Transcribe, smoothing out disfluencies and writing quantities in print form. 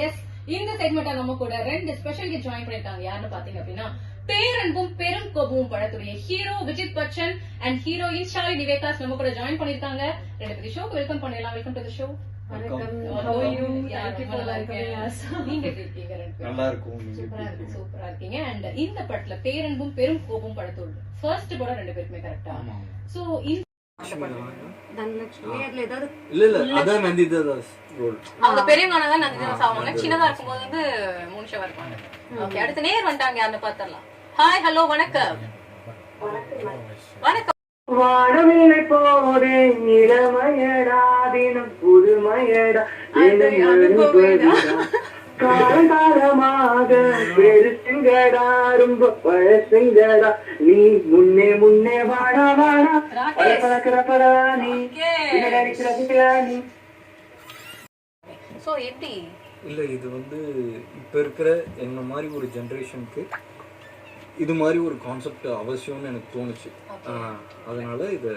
S, இந்த செக்மெண்ட்ல நம்ம கூட 2 ஸ்பெஷல் கெஸ்ட் ஜாயின் பண்ணிருக்காங்க. யாருன்னு பாத்தீங்க அப்படின்னா, பேரன்பும் பெரும் கோபமும் படத்துடைய hero Vijith Bachan and heroine Shalini Vivekas நம்ம கூட ஜாயின் பண்ணிருக்காங்க. 2 பேரும் ஷோக்கு வெல்கம் பண்ணிடலாம். Welcome to the show. சூப்பரா இருக்கீங்க. அண்ட் இந்த படத்துல பேரன்பும் பெரும் கோபமும் படத்தோட ஃபர்ஸ்ட் படம் 2 பேருக்குமே கரெக்டா? சோ அவங்க பெரியவங்க தான் நந்திதாஸ் ஆவாங்க. சின்னதா இருக்கும்போது வந்து மூன்ஷவா இருப்பாங்க. ஓகே, அடுத்த நேர் வந்துட்டாங்க. யாருன்னு பாத்திரலாம். ஹாய், ஹலோ, வணக்கம். வணக்கம். வானவில்லை போதே இளமையடா தினம் புதுமையடா காலகாலமாக பெருசுங்கடா ரொம்ப பழசுங்கடா நீ முன்னே முன்னே வாடா வாடா படா நீ நீ. சோ எப்படி இல்ல, இது வந்து இப்ப இருக்கிற என்ன மாதிரி ஒரு ஜெனரேஷனுக்கு இது மாதிரி ஒரு கான்செப்ட் அவசியம்னு எனக்கு தோணுச்சு. அதனால இதை